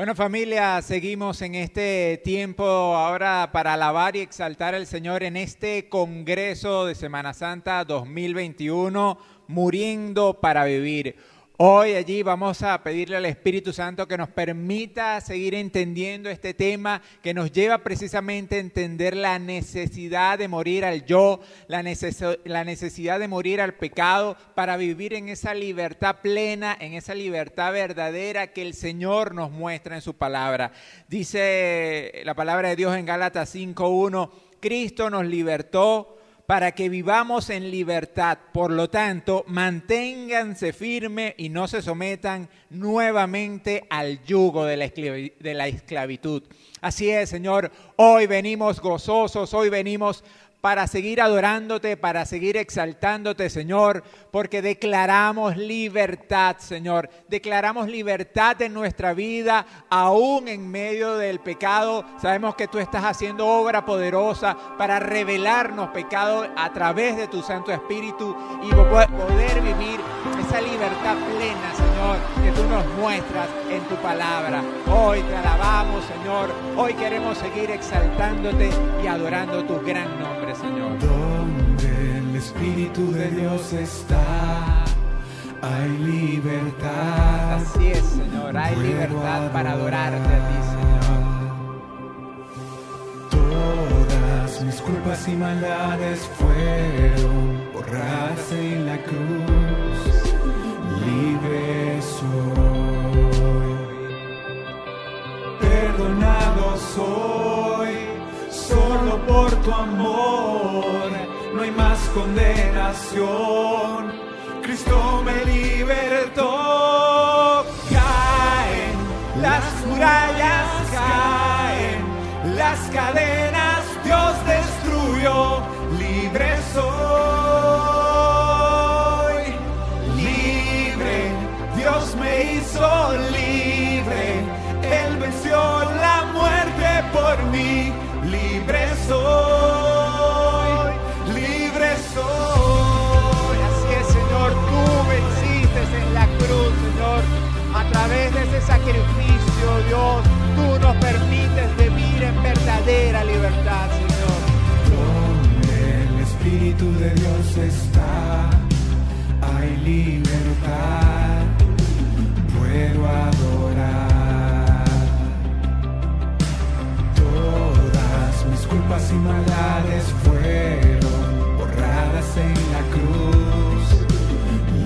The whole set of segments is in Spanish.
Bueno, familia, seguimos en este tiempo ahora para alabar y exaltar al Señor en este Congreso de Semana Santa 2021, Muriendo para Vivir. Hoy allí vamos a pedirle al Espíritu Santo que nos permita seguir entendiendo este tema que nos lleva precisamente a entender la necesidad de morir al yo, la necesidad de morir al pecado para vivir en esa libertad plena, en esa libertad verdadera que el Señor nos muestra en su palabra. Dice la palabra de Dios en Gálatas 5:1, Cristo nos libertó para que vivamos en libertad. Por lo tanto, manténganse firmes y no se sometan nuevamente al yugo de la esclavitud. Así es, Señor, hoy venimos gozosos, hoy venimos para seguir adorándote, para seguir exaltándote, Señor, porque declaramos libertad, Señor. Declaramos libertad en nuestra vida, aún en medio del pecado. Sabemos que tú estás haciendo obra poderosa para revelarnos pecado a través de tu Santo Espíritu y poder vivir esa libertad plena, Señor, que tú nos muestras en tu palabra. Hoy te alabamos, Señor. Hoy queremos seguir exaltándote y adorando tu gran nombre, Señor. Donde el Espíritu de Dios está, hay libertad. Así es, Señor, hay libertad para adorarte a ti, Señor. Todas mis culpas y maldades fueron borradas en la cruz. Libre soy, perdonado soy, solo por tu amor, no hay más condenación. Cristo me libertó. Caen las murallas, caen las cadenas, Dios destruyó. Libre soy, libre, Dios me hizo libre. Él venció la muerte por mí. Libre soy, libre soy. Así es, Señor, tú venciste en la cruz, Señor. A través de ese sacrificio, Dios, tú nos permites vivir en verdadera libertad, Señor. Donde el Espíritu de Dios está, hay libertad. Puedo adorar. Mis culpas y maldades fueron borradas en la cruz.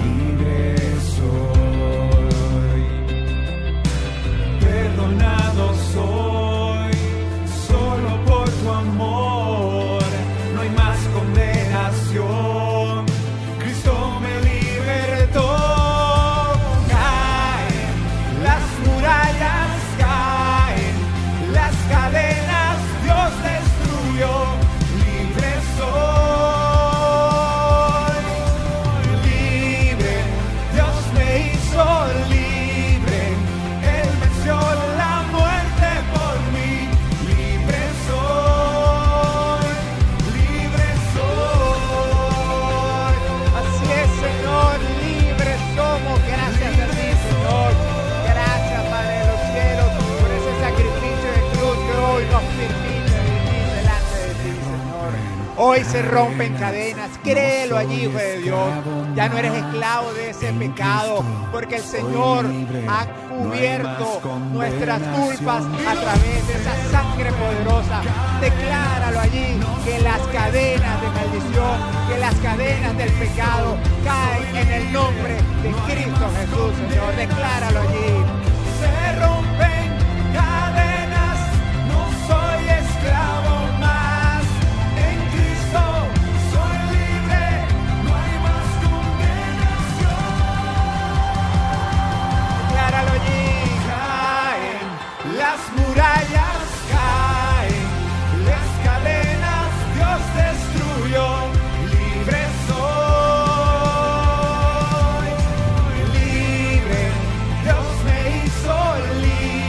Libre soy, perdonado soy, solo por tu amor, no hay más condenación. Cristo me libertó. Caen las murallas, caen las cadenas, Dios destruyó. Libre soy, libre, Dios me hizo libre. Él venció la muerte por mí. Libre soy, libre soy. Así es, Señor, libres somos. Gracias a ti, Señor. Gracias, Padre de los cielos, por ese sacrificio de cruz que hoy nos permite vivir delante de ti, Señor. Hoy se rompen cadenas. Créelo allí, Hijo de Dios. Ya no eres esclavo de ese pecado, porque el Señor ha cubierto nuestras culpas a través de esa sangre poderosa. Decláralo allí, que las cadenas de maldición, que las cadenas del pecado caen en el nombre de Cristo Jesús, Señor. Decláralo allí. Se rompen cadenas, no soy esclavo más. En Cristo soy libre, no hay más condenación. Decláralo allí. Caen las murallas, caen las cadenas, Dios destruyó. Libre soy, libre, Dios me hizo libre.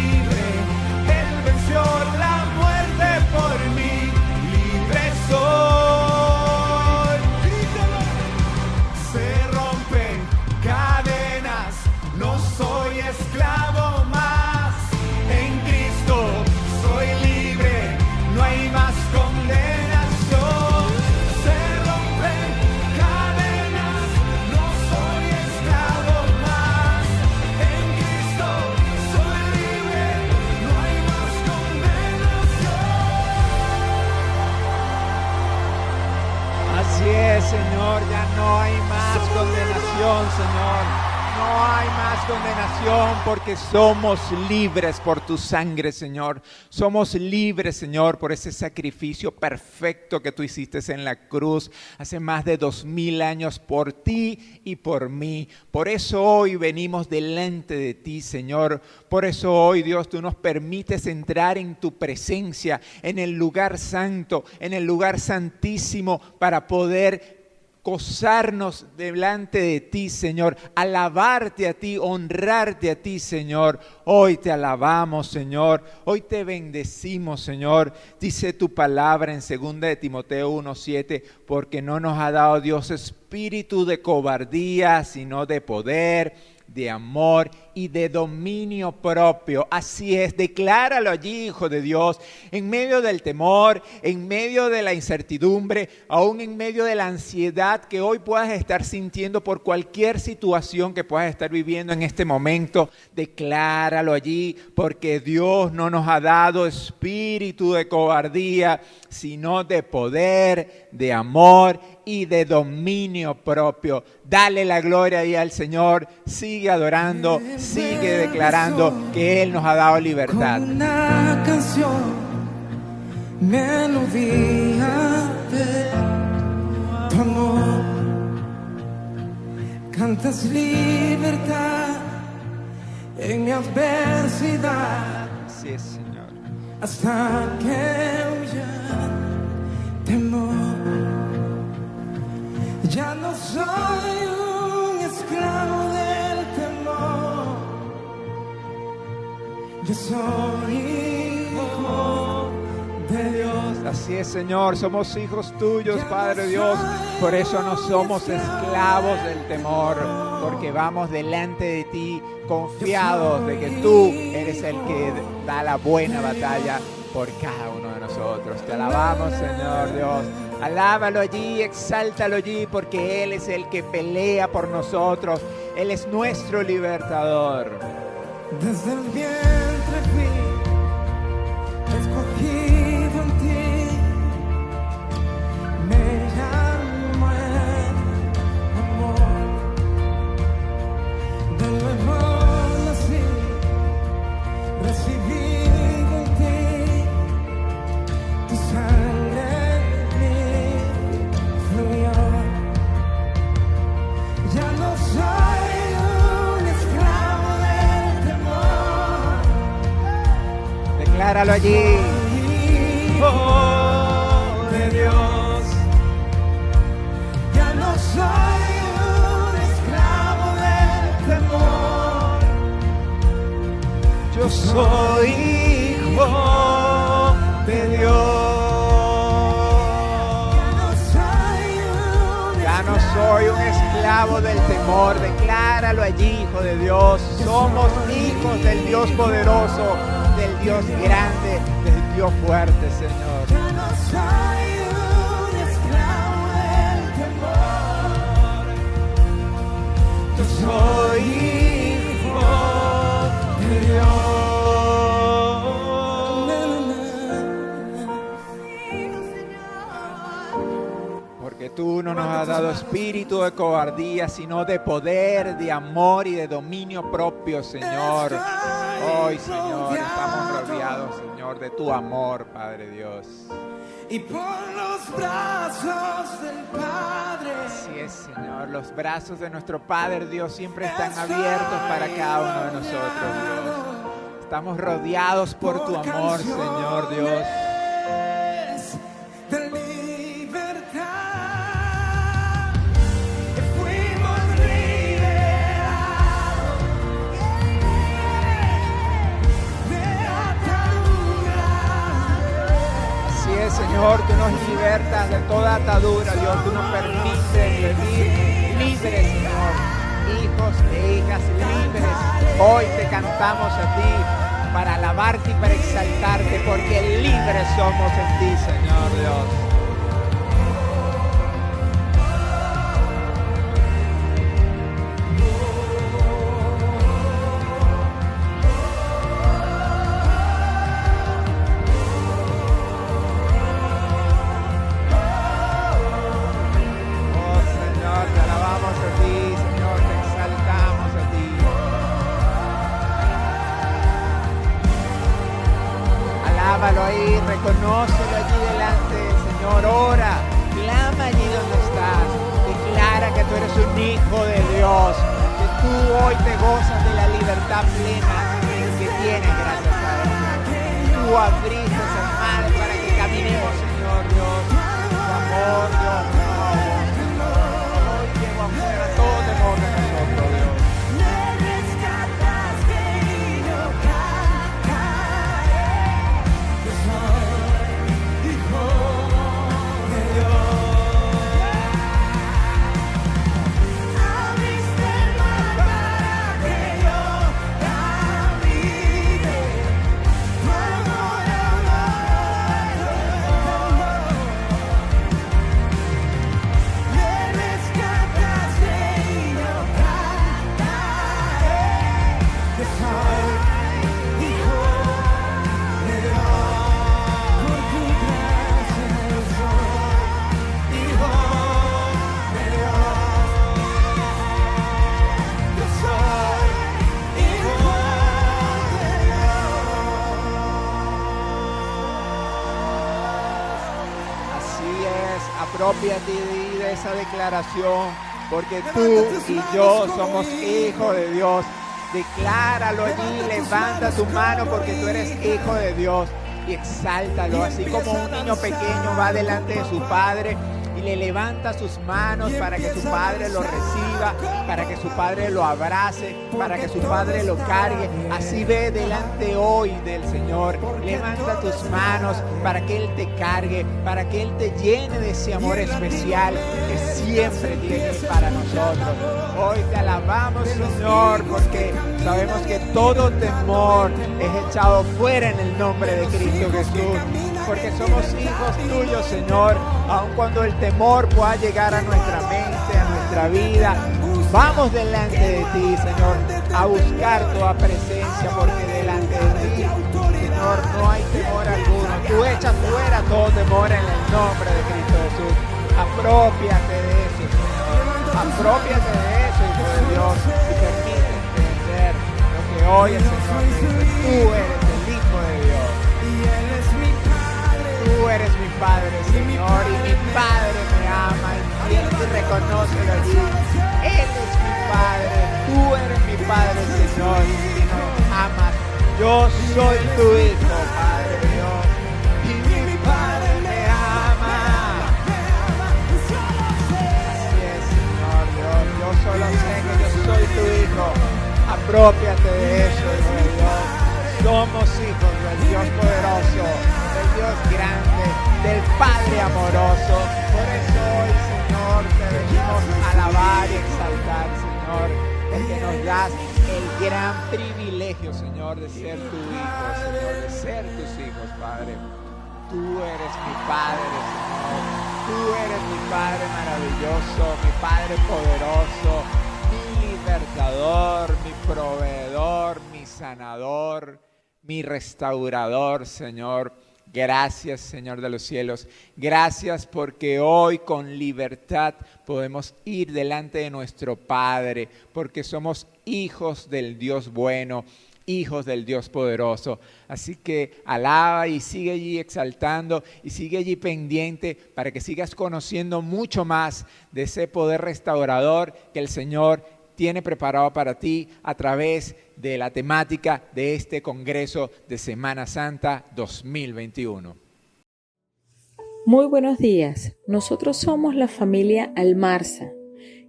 Señor, ya no hay más condenación, Señor. No hay más condenación porque somos libres por tu sangre, Señor. Somos libres, Señor, por ese sacrificio perfecto que tú hiciste en la cruz hace más de 2000 años por ti y por mí. Por eso hoy venimos delante de ti, Señor. Por eso hoy, Dios, tú nos permites entrar en tu presencia, en el lugar santo, en el lugar santísimo, para poder gozarnos delante de ti, Señor, alabarte a ti, honrarte a ti, Señor. Hoy te alabamos, Señor, hoy te bendecimos, Señor. Dice tu palabra en 2 de Timoteo 1:7, porque no nos ha dado Dios espíritu de cobardía, sino de poder, de amor y de dominio propio. Así es, decláralo allí, hijo de Dios, en medio del temor, en medio de la incertidumbre, aún en medio de la ansiedad que hoy puedas estar sintiendo por cualquier situación que puedas estar viviendo en este momento. Decláralo allí, porque Dios no nos ha dado espíritu de cobardía, sino de poder, de amor y de dominio propio. Dale la gloria ahí al Señor, sigue adorando, sigue declarando que Él nos ha dado libertad. Con una canción, melodía de tu amor, cantas libertad en mi adversidad. Así es, Señor. Hasta que huya temor. Ya no soy un esclavo del temor. Yo soy hijo de Dios. Así es, Señor, somos hijos tuyos, Padre Dios. Por eso no somos esclavos del temor, porque vamos delante de ti confiados de que tú eres el que da la buena batalla por cada uno de nosotros. Te alabamos, Señor Dios. Alábalo allí, exáltalo allí, porque Él es el que pelea por nosotros. Él es nuestro libertador. Desde el vientre fui escogido en ti. Me llamo el amor. De nuevo nací, recibido en ti. Tu sangre en mí fluyó. Ya no soy un esclavo del temor. Decláralo allí. Hijo de Dios. Ya no soy un esclavo del temor. Yo soy hijo de Dios. Ya no soy un esclavo del temor. Decláralo allí, hijo de Dios. Somos hijos del Dios poderoso, del Dios grande, del Dios fuerte, Señor. Ya no soy un esclavo del temor. Yo soy hijo de Dios. Porque tú no nos has dado espíritu de cobardía, sino de poder, de amor y de dominio propio, Señor. Hoy, Señor, estamos rodeados, Señor, de tu amor, Padre Dios. Y por los brazos del Padre. Así es, Señor. Los brazos de nuestro Padre Dios siempre están abiertos para cada uno de nosotros, Dios. Estamos rodeados por tu amor, Señor Dios. De libertad, que fuimos liberados de atadura. Así es, Señor, tú nos libertas de toda atadura, Dios. Tú nos permites vivir libres, Señor. Hijos e hijas libres. Hoy te cantamos a ti para alabarte y para exaltarte, porque libres somos en ti, Señor Dios. reconócelo allí delante del Señor, ora, clama allí donde estás, declara que tú eres un hijo de Dios, que tú hoy te gozas de la libertad plena que tienes gracias a Él. Tú abriste esas manos para que caminemos, Señor Dios, tu amor, Dios, tu favor, Señor. Hoy llevo afuera todo temor de nosotros, Dios. Apropiate de esa declaración, porque tú y yo somos hijos de Dios. Decláralo allí, levanta tu mano porque tú eres hijo de Dios y exáltalo, así como un niño pequeño va delante de su padre y le levanta sus manos para que su padre lo reciba, para que su padre lo abrace, para que su padre lo cargue. Así ve delante hoy del Señor, levanta tus manos para que Él te cargue, para que Él te llene de ese amor especial que siempre tiene para nosotros. Hoy te alabamos, Señor, porque sabemos que todo temor es echado fuera en el nombre de Cristo Jesús, porque somos hijos tuyos, Señor, aun cuando el temor pueda llegar a nuestra mente, a nuestra vida. Vamos delante de ti, Señor, a buscar tu presencia, porque delante de ti, Señor, no hay temor alguno. Tú echas fuera todo temor en el nombre de Cristo Jesús. Aprópiate de eso, Señor. Aprópiate de eso, Hijo de Dios, y permite entender lo que hoy el Señor dice. Tú eres el Hijo de Dios. Tú eres mi Padre, Señor, y mi Padre me ama, entiende y reconócelo allí. Él es mi Padre, tú eres mi Padre, Señor, y nos amas. Yo soy tu Hijo, Padre Dios, y mi Padre me ama. Así es, Señor Dios, yo solo sé que yo soy tu Hijo. Aprópiate de eso, Hijo de Dios. Somos hijos del Dios poderoso, del Dios grande, del Padre amoroso. Por eso hoy, Señor, te venimos a alabar y exaltar, Señor, porque nos das el gran privilegio, Señor, de ser tu Hijo, Señor, de ser tus hijos, Padre. Tú eres mi Padre, Señor. Tú eres mi Padre maravilloso, mi Padre poderoso, mi libertador, mi proveedor, mi sanador, mi restaurador, Señor. Gracias, Señor de los cielos. Gracias porque hoy con libertad podemos ir delante de nuestro Padre, porque somos hijos del Dios bueno, hijos del Dios poderoso. Así que alaba y sigue allí exaltando y sigue allí pendiente para que sigas conociendo mucho más de ese poder restaurador que el Señor tiene preparado para ti a través de la temática de este Congreso de Semana Santa 2021. Muy buenos días, nosotros somos la familia Almarza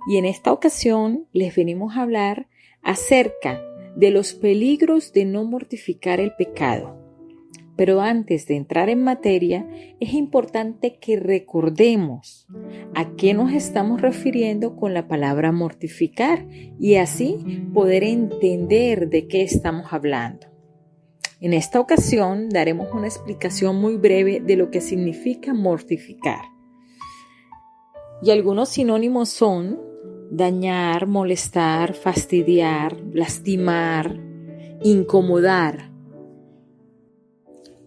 y en esta ocasión les venimos a hablar acerca de los peligros de no mortificar el pecado. Pero antes de entrar en materia, es importante que recordemos a qué nos estamos refiriendo con la palabra mortificar y así poder entender de qué estamos hablando. En esta ocasión daremos una explicación muy breve de lo que significa mortificar. Y algunos sinónimos son dañar, molestar, fastidiar, lastimar, incomodar.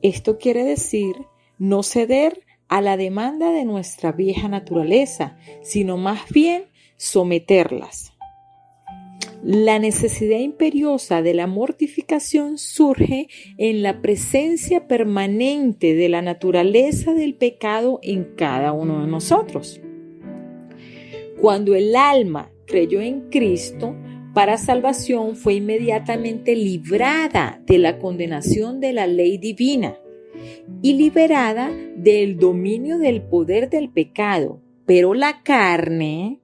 Esto quiere decir no ceder a la demanda de nuestra vieja naturaleza, sino más bien someterlas. La necesidad imperiosa de la mortificación surge en la presencia permanente de la naturaleza del pecado en cada uno de nosotros. Cuando el alma creyó en Cristo para salvación, fue inmediatamente librada de la condenación de la ley divina y liberada del dominio del poder del pecado. Pero la carne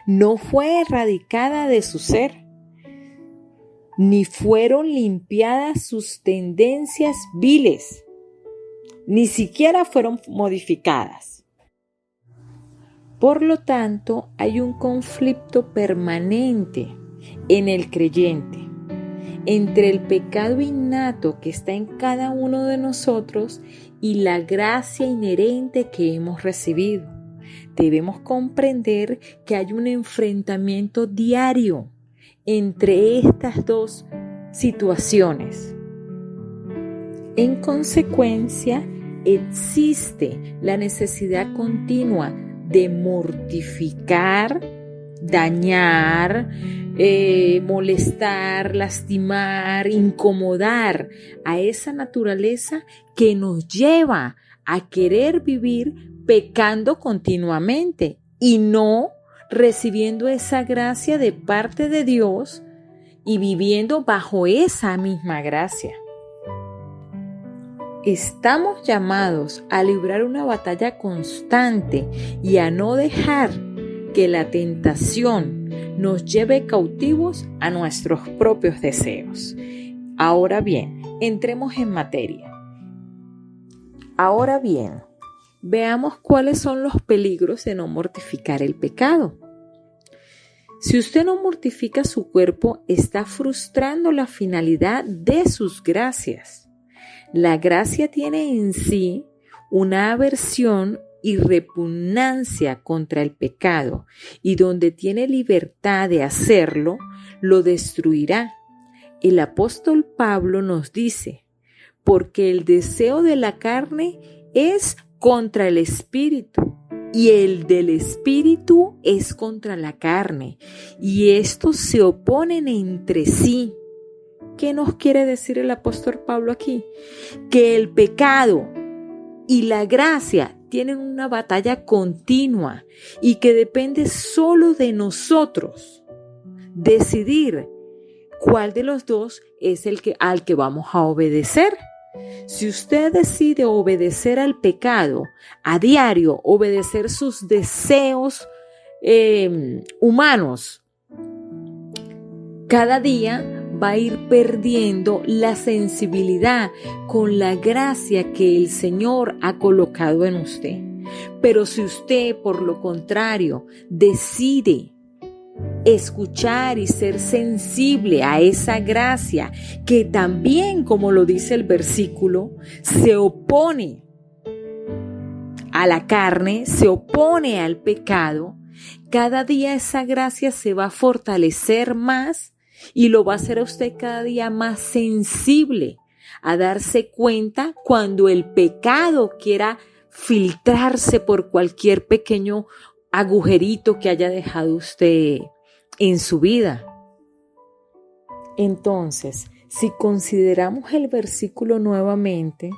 no fue erradicada de su ser, ni fueron limpiadas sus tendencias viles, ni siquiera fueron modificadas. Por lo tanto, hay un conflicto permanente en el creyente entre el pecado innato que está en cada uno de nosotros y la gracia inherente que hemos recibido. Debemos comprender que hay un enfrentamiento diario entre estas dos situaciones. En consecuencia, existe la necesidad continua de mortificar, dañar, molestar, lastimar, incomodar a esa naturaleza que nos lleva a querer vivir pecando continuamente y no recibiendo esa gracia de parte de Dios y viviendo bajo esa misma gracia. Estamos llamados a librar una batalla constante y a no dejar que la tentación nos lleve cautivos a nuestros propios deseos. Ahora bien, entremos en materia. Ahora bien, veamos cuáles son los peligros de no mortificar el pecado. Si usted no mortifica su cuerpo, está frustrando la finalidad de sus gracias. La gracia tiene en sí una aversión y repugnancia contra el pecado, y donde tiene libertad de hacerlo, lo destruirá. El apóstol Pablo nos dice, porque el deseo de la carne es contra el espíritu, y el del espíritu es contra la carne, y estos se oponen entre sí. ¿Qué nos quiere decir el apóstol Pablo aquí? Que el pecado y la gracia tienen una batalla continua y que depende solo de nosotros decidir cuál de los dos es al que vamos a obedecer. Si usted decide obedecer al pecado a diario, obedecer sus deseos humanos, cada día va a ir perdiendo la sensibilidad con la gracia que el Señor ha colocado en usted. Pero si usted, por lo contrario, decide escuchar y ser sensible a esa gracia que también, como lo dice el versículo, se opone a la carne, se opone al pecado, cada día esa gracia se va a fortalecer más y lo va a hacer a usted cada día más sensible a darse cuenta cuando el pecado quiera filtrarse por cualquier pequeño agujerito que haya dejado usted en su vida. Entonces, si consideramos el versículo nuevamente,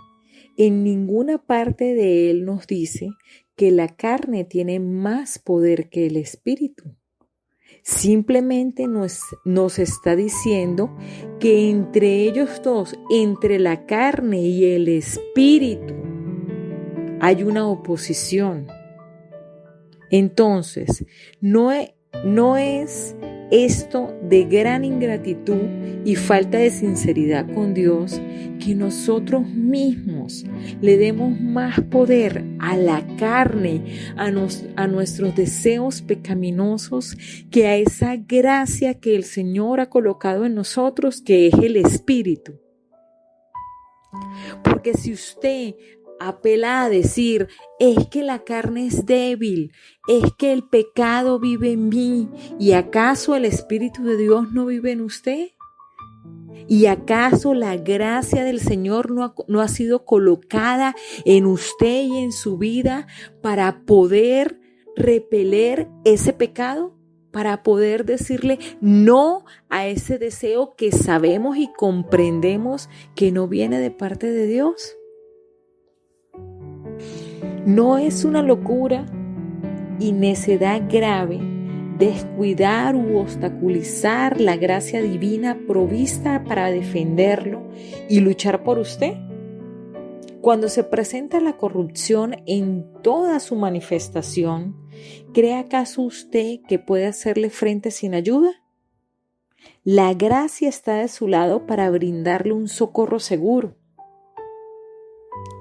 en ninguna parte de él nos dice que la carne tiene más poder que el espíritu. Simplemente nos está diciendo que entre ellos dos, entre la carne y el espíritu, hay una oposición. Entonces, no es esto de gran ingratitud y falta de sinceridad con Dios que nosotros mismos le demos más poder a la carne, a nuestros deseos pecaminosos, que a esa gracia que el Señor ha colocado en nosotros, que es el Espíritu. Porque si usted apela a decir, es que la carne es débil, es que el pecado vive en mí, ¿y acaso el Espíritu de Dios no vive en usted? ¿Y acaso la gracia del Señor no ha sido colocada en usted y en su vida para poder repeler ese pecado, para poder decirle no a ese deseo que sabemos y comprendemos que no viene de parte de Dios? No es una locura y necedad grave descuidar u obstaculizar la gracia divina provista para defenderlo y luchar por usted. Cuando se presenta la corrupción en toda su manifestación, ¿cree acaso usted que puede hacerle frente sin ayuda? La gracia está de su lado para brindarle un socorro seguro.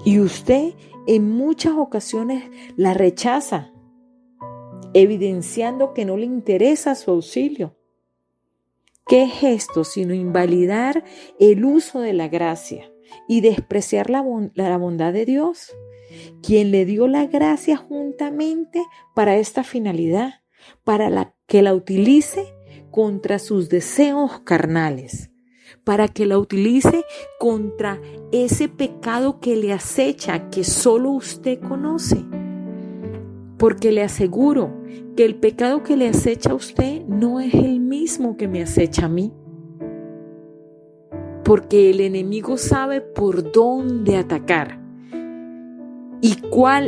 Y usted en muchas ocasiones la rechaza, evidenciando que no le interesa su auxilio. ¿Qué es esto sino invalidar el uso de la gracia y despreciar la bondad de Dios, quien le dio la gracia juntamente para esta finalidad, para que la utilice contra sus deseos carnales, para que la utilice contra ese pecado que le acecha, que solo usted conoce? Porque le aseguro que el pecado que le acecha a usted no es el mismo que me acecha a mí. Porque el enemigo sabe por dónde atacar. Y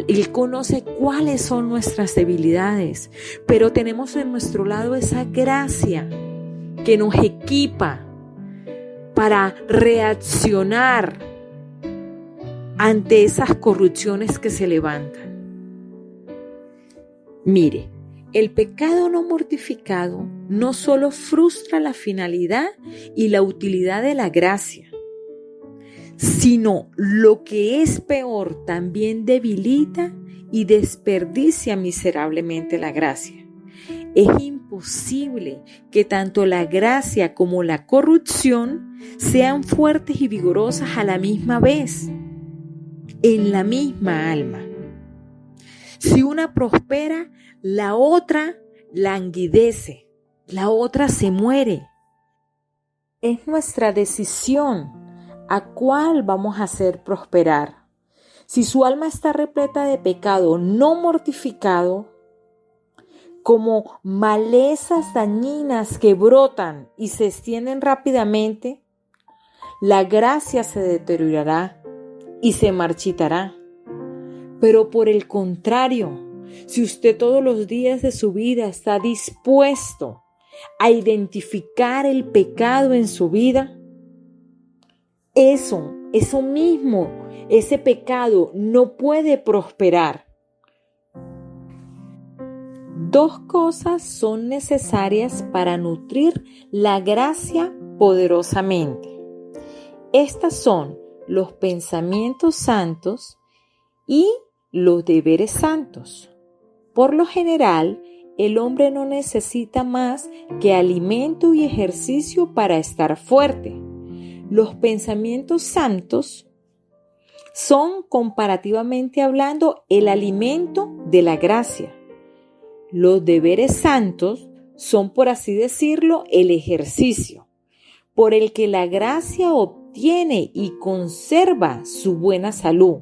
él conoce cuáles son nuestras debilidades. Pero tenemos en nuestro lado esa gracia que nos equipa para reaccionar ante esas corrupciones que se levantan. Mire, el pecado no mortificado no solo frustra la finalidad y la utilidad de la gracia, sino lo que es peor, también debilita y desperdicia miserablemente la gracia. Es imposible que tanto la gracia como la corrupción sean fuertes y vigorosas a la misma vez, en la misma alma. Si una prospera, la otra languidece, la otra se muere. Es nuestra decisión a cuál vamos a hacer prosperar. Si su alma está repleta de pecado no mortificado, como malezas dañinas que brotan y se extienden rápidamente, la gracia se deteriorará y se marchitará. Pero por el contrario, si usted todos los días de su vida está dispuesto a identificar el pecado en su vida, eso mismo, ese pecado no puede prosperar. Dos cosas son necesarias para nutrir la gracia poderosamente. Estas son los pensamientos santos y los deberes santos. Por lo general, el hombre no necesita más que alimento y ejercicio para estar fuerte. Los pensamientos santos son, comparativamente hablando, el alimento de la gracia. Los deberes santos son, por así decirlo, el ejercicio por el que la gracia obtiene y conserva su buena salud.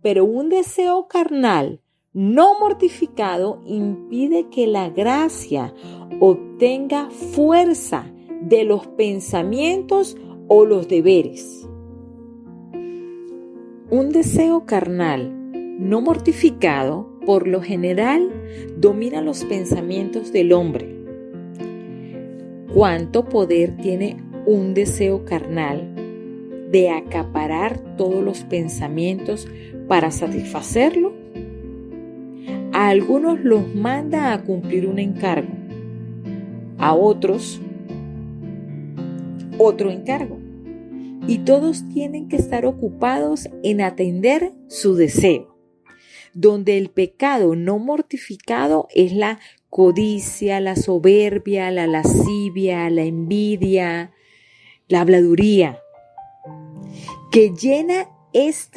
Pero un deseo carnal no mortificado impide que la gracia obtenga fuerza de los pensamientos o los deberes. Un deseo carnal no mortificado, por lo general, domina los pensamientos del hombre. ¿Cuánto poder tiene un deseo carnal de acaparar todos los pensamientos para satisfacerlo? A algunos los manda a cumplir un encargo, a otros otro encargo, y todos tienen que estar ocupados en atender su deseo, donde el pecado no mortificado es la codicia, la soberbia, la lascivia, la envidia, la habladuría, que llena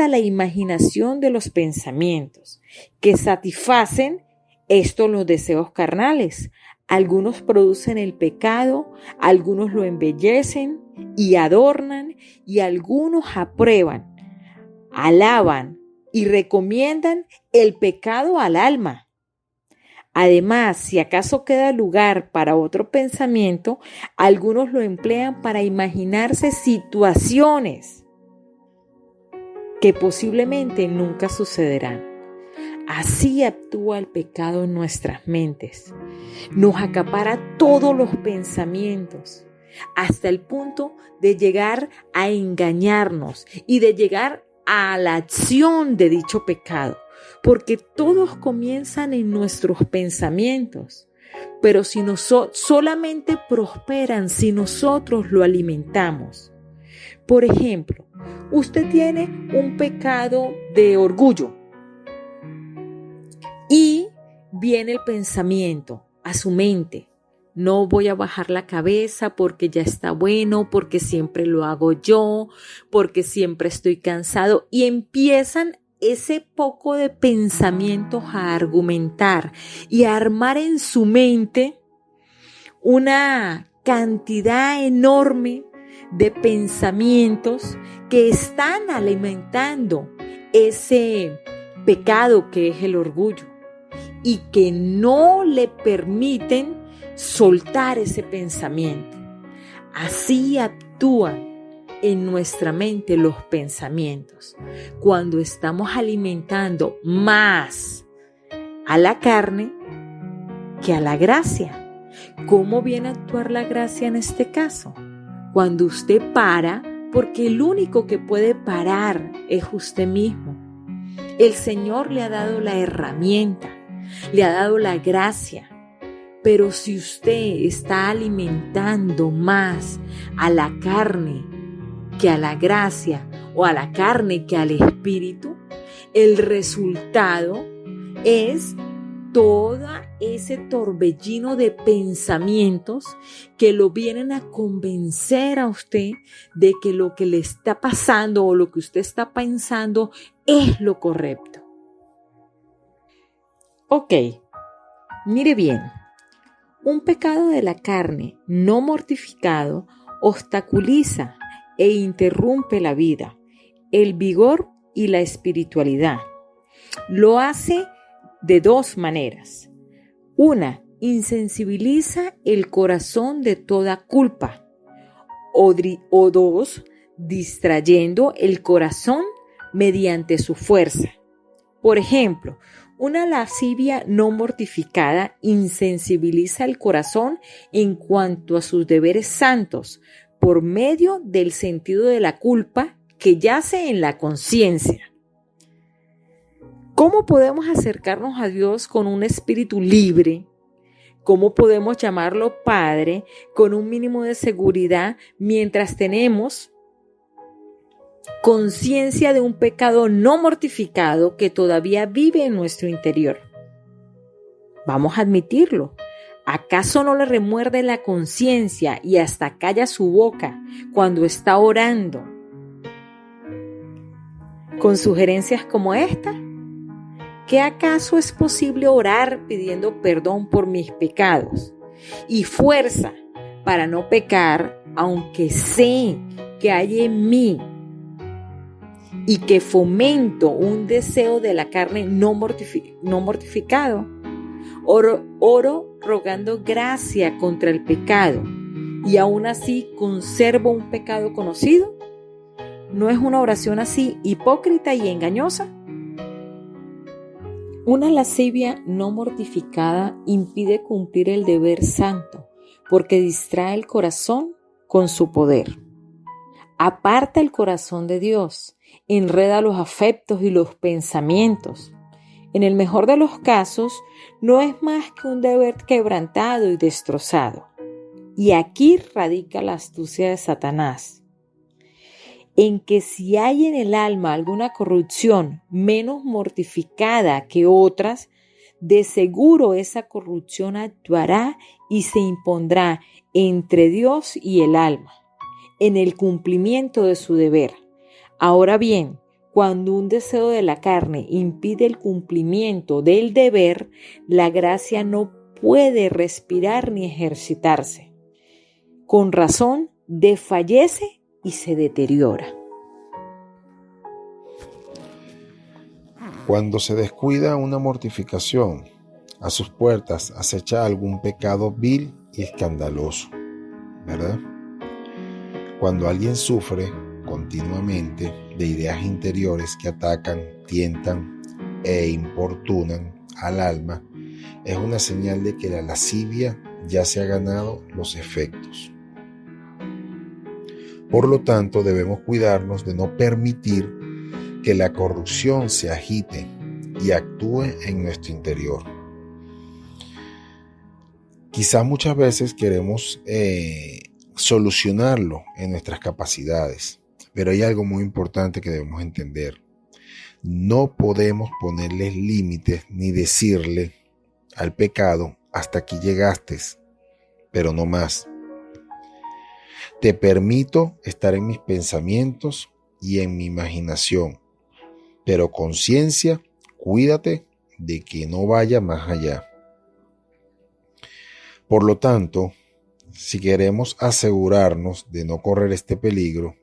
la imaginación de los pensamientos, que satisfacen estos los deseos carnales. Algunos producen el pecado, algunos lo embellecen y adornan, y algunos aprueban, alaban y recomiendan el pecado al alma. Además, si acaso queda lugar para otro pensamiento, algunos lo emplean para imaginarse situaciones que posiblemente nunca sucederán. Así actúa el pecado en nuestras mentes. Nos acapara todos los pensamientos hasta el punto de llegar a engañarnos y de llegar a la acción de dicho pecado, porque todos comienzan en nuestros pensamientos, pero si solamente prosperan si nosotros lo alimentamos. Por ejemplo, usted tiene un pecado de orgullo y viene el pensamiento a su mente. No voy a bajar la cabeza porque ya está bueno, porque siempre lo hago yo, porque siempre estoy cansado. Y empiezan ese poco de pensamientos a argumentar y a armar en su mente una cantidad enorme de pensamientos que están alimentando ese pecado que es el orgullo y que no le permiten soltar ese pensamiento. Así actúan en nuestra mente los pensamientos. Cuando estamos alimentando más a la carne que a la gracia. ¿Cómo viene a actuar la gracia en este caso? Cuando usted para, porque el único que puede parar es usted mismo. El Señor le ha dado la herramienta, le ha dado la gracia. Pero si usted está alimentando más a la carne que a la gracia o a la carne que al espíritu, el resultado es todo ese torbellino de pensamientos que lo vienen a convencer a usted de que lo que le está pasando o lo que usted está pensando es lo correcto. Ok, mire bien. Un pecado de la carne no mortificado obstaculiza e interrumpe la vida, el vigor y la espiritualidad. Lo hace de dos maneras. Una, insensibiliza el corazón de toda culpa. O dos, distrayendo el corazón mediante su fuerza. Por ejemplo, una lascivia no mortificada insensibiliza el corazón en cuanto a sus deberes santos por medio del sentido de la culpa que yace en la conciencia. ¿Cómo podemos acercarnos a Dios con un espíritu libre? ¿Cómo podemos llamarlo Padre con un mínimo de seguridad mientras tenemos conciencia de un pecado no mortificado que todavía vive en nuestro interior? Vamos a admitirlo. ¿Acaso no le remuerde la conciencia y hasta calla su boca cuando está orando con sugerencias como esta? ¿Qué acaso es posible orar pidiendo perdón por mis pecados y fuerza para no pecar, aunque sé que hay en mí y que fomento un deseo de la carne no mortificado? Oro rogando gracia contra el pecado y aún así conservo un pecado conocido. ¿No es una oración así hipócrita y engañosa? Una lascivia no mortificada impide cumplir el deber santo porque distrae el corazón con su poder. Aparta el corazón de Dios, enreda los afectos y los pensamientos. En el mejor de los casos, no es más que un deber quebrantado y destrozado. Y aquí radica la astucia de Satanás, en que si hay en el alma alguna corrupción menos mortificada que otras, de seguro esa corrupción actuará y se impondrá entre Dios y el alma, en el cumplimiento de su deber. Ahora bien, cuando un deseo de la carne impide el cumplimiento del deber, la gracia no puede respirar ni ejercitarse. Con razón, desfallece y se deteriora. Cuando se descuida una mortificación a sus puertas acecha algún pecado vil y escandaloso, ¿verdad? Cuando alguien sufre continuamente de ideas interiores que atacan, tientan e importunan al alma, es una señal de que la lascivia ya se ha ganado los efectos. Por lo tanto, debemos cuidarnos de no permitir que la corrupción se agite y actúe en nuestro interior. Quizás muchas veces queremos solucionarlo en nuestras capacidades, pero hay algo muy importante que debemos entender. No podemos ponerles límites ni decirle al pecado: hasta aquí llegaste, pero no más. Te permito estar en mis pensamientos y en mi imaginación, pero conciencia, cuídate de que no vaya más allá. Por lo tanto, si queremos asegurarnos de no correr este peligro,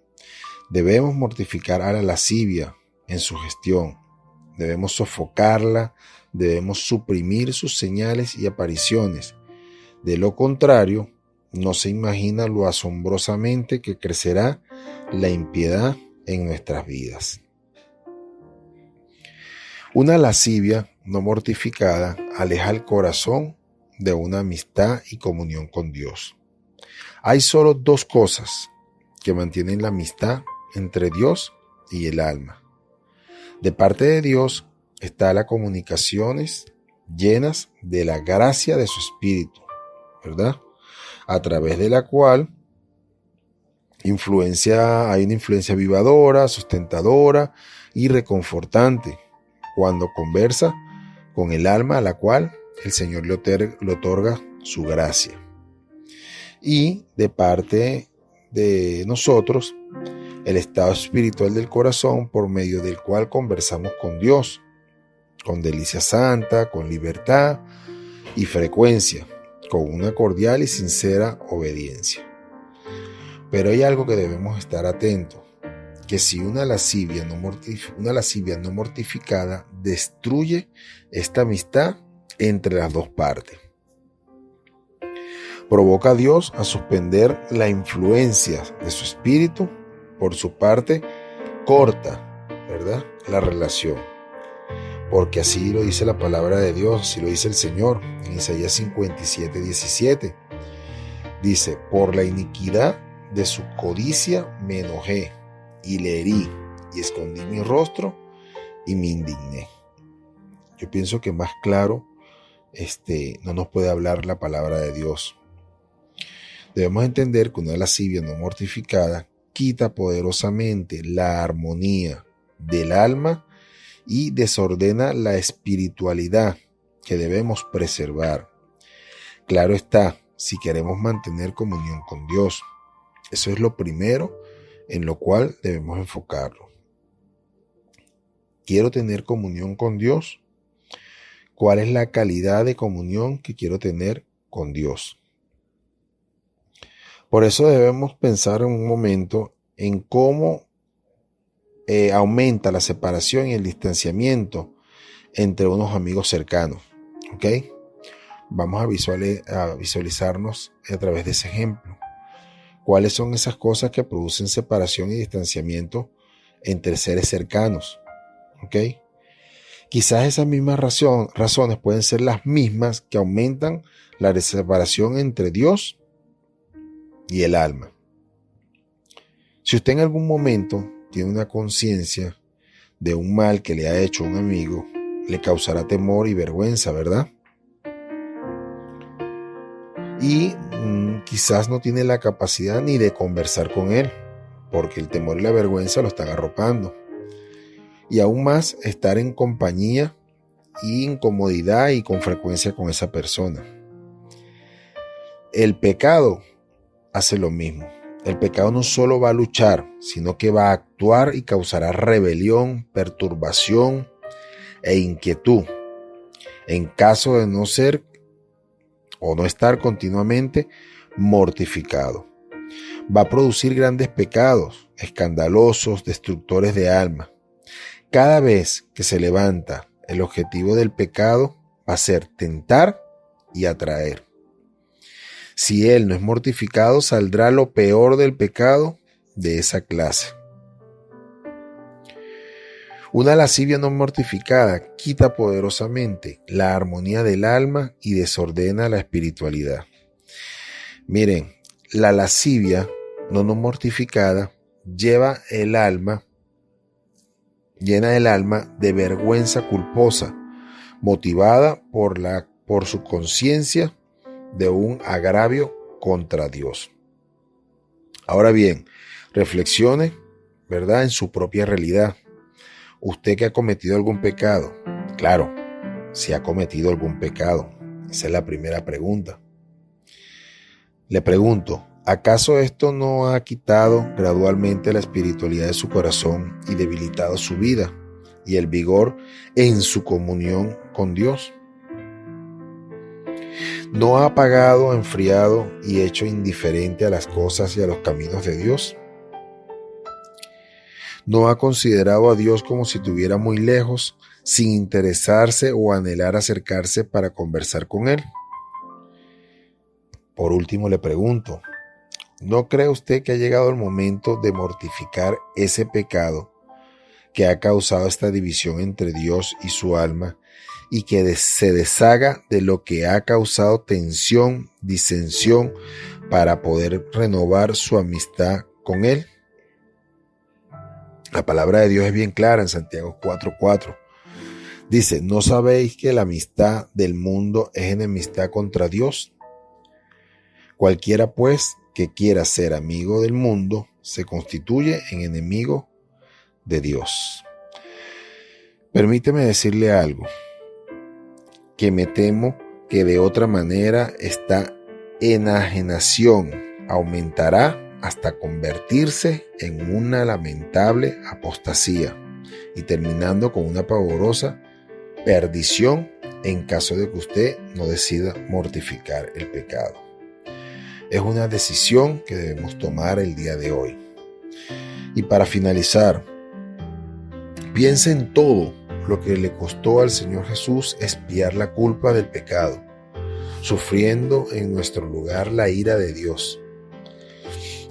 debemos mortificar a la lascivia en su gestión. Debemos sofocarla, debemos suprimir sus señales y apariciones. De lo contrario, no se imagina lo asombrosamente que crecerá la impiedad en nuestras vidas. Una lascivia no mortificada aleja el corazón de una amistad y comunión con Dios. Hay solo dos cosas que mantienen la amistad entre Dios y el alma. De parte de Dios está las comunicaciones llenas de la gracia de su Espíritu, ¿verdad? A través de la cual hay una influencia vivadora, sustentadora y reconfortante cuando conversa con el alma a la cual el Señor le otorga su gracia. Y de parte de nosotros, el estado espiritual del corazón por medio del cual conversamos con Dios, con delicia santa, con libertad y frecuencia, con una cordial y sincera obediencia. Pero hay algo que debemos estar atentos, que si una lascivia no mortificada destruye esta amistad entre las dos partes. Provoca a Dios a suspender la influencia de su espíritu. Por su parte, corta, ¿verdad?, la relación. Porque así lo dice la palabra de Dios, así lo dice el Señor en Isaías 57:17. Dice: por la iniquidad de su codicia me enojé y le herí y escondí mi rostro y me indigné. Yo pienso que más claro no nos puede hablar la palabra de Dios. Debemos entender que una lascivia no mortificada quita poderosamente la armonía del alma y desordena la espiritualidad que debemos preservar. Claro está, si queremos mantener comunión con Dios. Eso es lo primero en lo cual debemos enfocarlo. ¿Quiero tener comunión con Dios? ¿Cuál es la calidad de comunión que quiero tener con Dios? Por eso debemos pensar en un momento en cómo aumenta la separación y el distanciamiento entre unos amigos cercanos. ¿Ok? Vamos a visualizarnos a través de ese ejemplo. ¿Cuáles son esas cosas que producen separación y distanciamiento entre seres cercanos? ¿Ok? Quizás esas mismas razones pueden ser las mismas que aumentan la separación entre Dios y el alma. Si usted en algún momento tiene una conciencia de un mal que le ha hecho un amigo, le causará temor y vergüenza, ¿verdad? Y quizás no tiene la capacidad ni de conversar con él, porque el temor y la vergüenza lo están arropando. Y aún más, estar en compañía y incomodidad y con frecuencia con esa persona. El pecado hace lo mismo. El pecado no solo va a luchar, sino que va a actuar y causará rebelión, perturbación e inquietud. En caso de no ser o no estar continuamente mortificado. Va a producir grandes pecados, escandalosos, destructores de alma. Cada vez que se levanta el objetivo del pecado, va a ser tentar y atraer. Si él no es mortificado, saldrá lo peor del pecado de esa clase. Una lascivia no mortificada quita poderosamente la armonía del alma y desordena la espiritualidad. Miren, la lascivia no mortificada llena el alma de vergüenza culposa, motivada por su conciencia de un agravio contra Dios. Ahora bien, reflexione, ¿verdad?, en su propia realidad. ¿Usted que ha cometido algún pecado? Claro, si ha cometido algún pecado. Esa es la primera pregunta. Le pregunto, ¿acaso esto no ha quitado gradualmente la espiritualidad de su corazón y debilitado su vida y el vigor en su comunión con Dios? ¿No ha apagado, enfriado y hecho indiferente a las cosas y a los caminos de Dios? ¿No ha considerado a Dios como si estuviera muy lejos, sin interesarse o anhelar acercarse para conversar con Él? Por último le pregunto, ¿no cree usted que ha llegado el momento de mortificar ese pecado que ha causado esta división entre Dios y su alma y que se deshaga de lo que ha causado tensión, disensión, para poder renovar su amistad con Él? La palabra de Dios es bien clara en Santiago 4:4. Dice, ¿no sabéis que la amistad del mundo es enemistad contra Dios? Cualquiera pues que quiera ser amigo del mundo se constituye en enemigo de Dios. Permíteme decirle algo, que me temo que de otra manera esta enajenación aumentará hasta convertirse en una lamentable apostasía y terminando con una pavorosa perdición en caso de que usted no decida mortificar el pecado. Es una decisión que debemos tomar el día de hoy. Y para finalizar, piense en todo lo que le costó al Señor Jesús expiar la culpa del pecado, sufriendo en nuestro lugar la ira de Dios.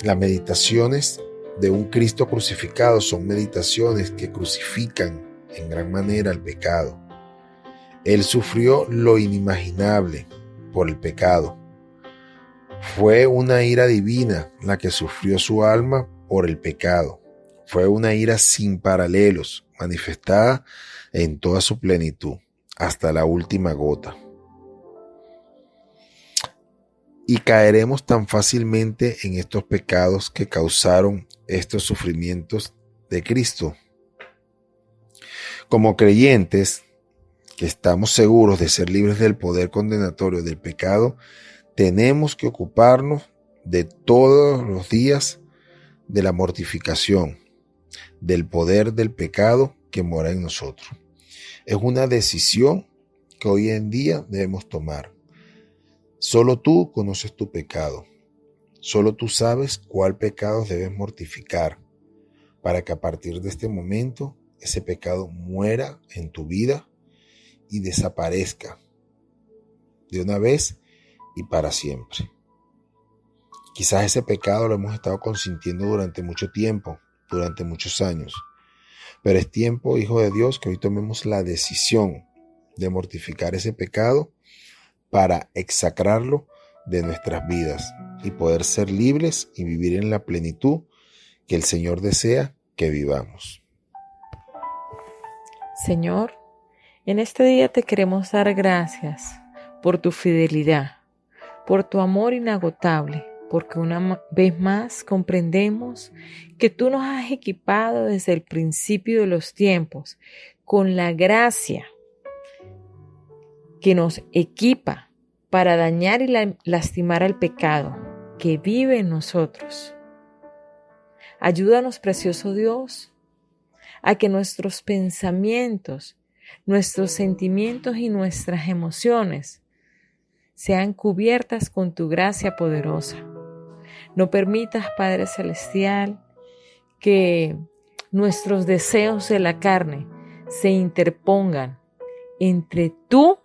Las meditaciones de un Cristo crucificado son meditaciones que crucifican en gran manera el pecado. Él sufrió lo inimaginable por el pecado. Fue una ira divina la que sufrió su alma por el pecado. Fue una ira sin paralelos, manifestada en toda su plenitud, hasta la última gota. Y caeremos tan fácilmente en estos pecados que causaron estos sufrimientos de Cristo. Como creyentes que estamos seguros de ser libres del poder condenatorio del pecado, tenemos que ocuparnos de todos los días de la mortificación, del poder del pecado que mora en nosotros. Es una decisión que hoy en día debemos tomar. Solo tú conoces tu pecado. Solo tú sabes cuál pecado debes mortificar para que a partir de este momento ese pecado muera en tu vida y desaparezca de una vez y para siempre. Quizás ese pecado lo hemos estado consintiendo durante mucho tiempo, durante muchos años. Pero es tiempo, hijo de Dios, que hoy tomemos la decisión de mortificar ese pecado para exsacrarlo de nuestras vidas y poder ser libres y vivir en la plenitud que el Señor desea que vivamos. Señor, en este día te queremos dar gracias por tu fidelidad, por tu amor inagotable, porque una vez más comprendemos que tú nos has equipado desde el principio de los tiempos con la gracia que nos equipa para dañar y lastimar al pecado que vive en nosotros. Ayúdanos, precioso Dios, a que nuestros pensamientos, nuestros sentimientos y nuestras emociones sean cubiertas con tu gracia poderosa. No permitas, Padre Celestial, que nuestros deseos de la carne se interpongan entre tú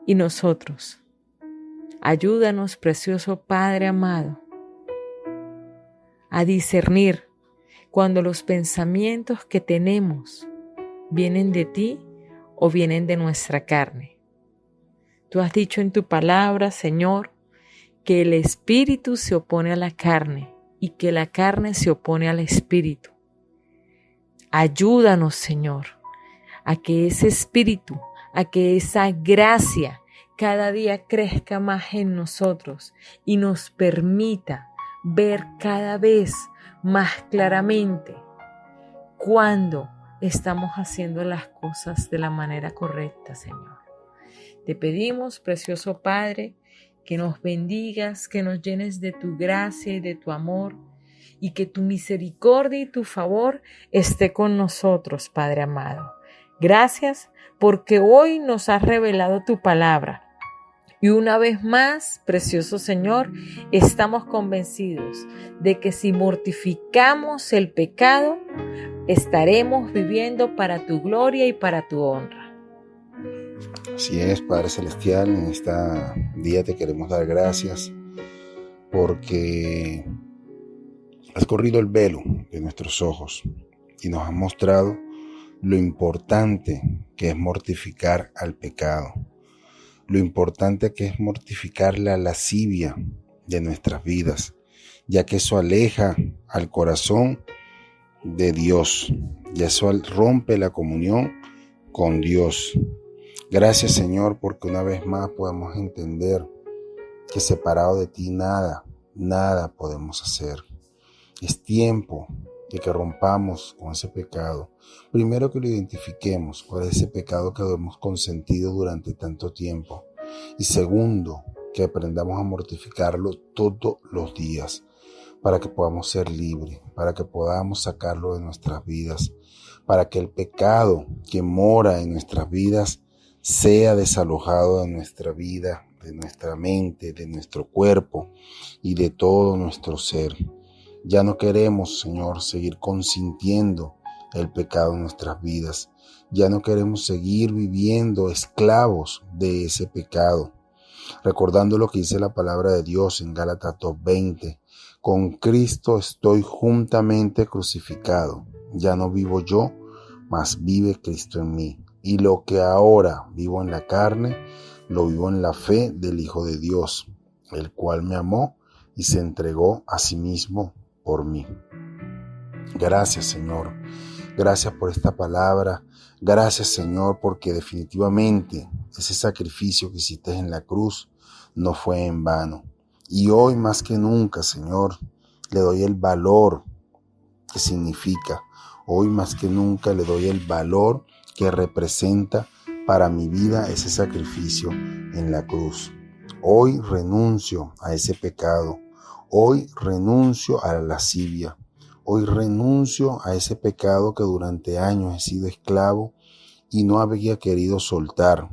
y nosotros. Ayúdanos, precioso Padre amado, a discernir cuando los pensamientos que tenemos vienen de ti o vienen de nuestra carne. Tú has dicho en tu palabra, Señor, que el espíritu se opone a la carne y que la carne se opone al espíritu. Ayúdanos, Señor, a que ese espíritu, a que esa gracia cada día crezca más en nosotros y nos permita ver cada vez más claramente cuando estamos haciendo las cosas de la manera correcta, Señor. Te pedimos, precioso Padre, que nos bendigas, que nos llenes de tu gracia y de tu amor, y que tu misericordia y tu favor esté con nosotros, Padre amado. Gracias porque hoy nos has revelado tu palabra. Y una vez más, precioso Señor, estamos convencidos de que si mortificamos el pecado, estaremos viviendo para tu gloria y para tu honra. Así es, Padre Celestial, en este día te queremos dar gracias porque has corrido el velo de nuestros ojos y nos has mostrado lo importante que es mortificar al pecado, lo importante que es mortificar la lascivia de nuestras vidas, ya que eso aleja al corazón de Dios, y eso rompe la comunión con Dios. Gracias, Señor, porque una vez más podemos entender que separado de ti nada podemos hacer. Es tiempo de que rompamos con ese pecado. Primero, que lo identifiquemos, cuál es ese pecado que hemos consentido durante tanto tiempo. Y segundo, que aprendamos a mortificarlo todos los días para que podamos ser libres, para que podamos sacarlo de nuestras vidas, para que el pecado que mora en nuestras vidas sea desalojado de nuestra vida, de nuestra mente, de nuestro cuerpo y de todo nuestro ser. Ya no queremos, Señor, seguir consintiendo el pecado en nuestras vidas. Ya no queremos seguir viviendo esclavos de ese pecado. Recordando lo que dice la palabra de Dios en Gálatas 2:20. Con Cristo estoy juntamente crucificado. Ya no vivo yo, mas vive Cristo en mí. Y lo que ahora vivo en la carne, lo vivo en la fe del Hijo de Dios, el cual me amó y se entregó a sí mismo por mí. Gracias, Señor. Gracias por esta palabra. Gracias, Señor, porque definitivamente ese sacrificio que hiciste en la cruz no fue en vano. Y hoy más que nunca, Señor, le doy el valor que significa. Hoy más que nunca le doy el valor que representa para mi vida ese sacrificio en la cruz. Hoy renuncio a ese pecado. Hoy renuncio a la lascivia. Hoy renuncio a ese pecado que durante años he sido esclavo y no había querido soltar.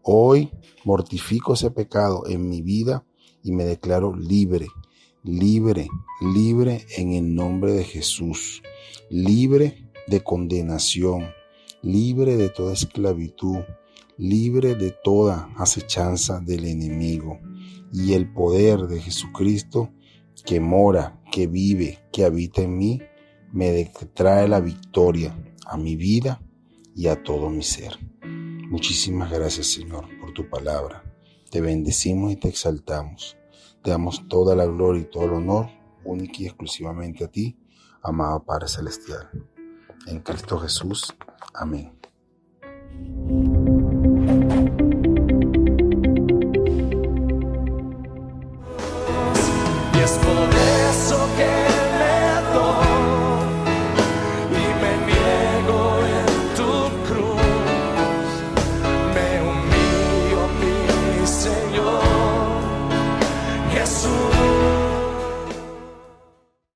Hoy mortifico ese pecado en mi vida y me declaro libre, libre, libre en el nombre de Jesús. Libre de condenación, libre de toda esclavitud, libre de toda acechanza del enemigo. Y el poder de Jesucristo que mora, que vive, que habita en mí, me trae la victoria a mi vida y a todo mi ser. Muchísimas gracias, Señor, por tu palabra. Te bendecimos y te exaltamos. Te damos toda la gloria y todo el honor, única y exclusivamente a ti, amado Padre Celestial. En Cristo Jesús. Amén.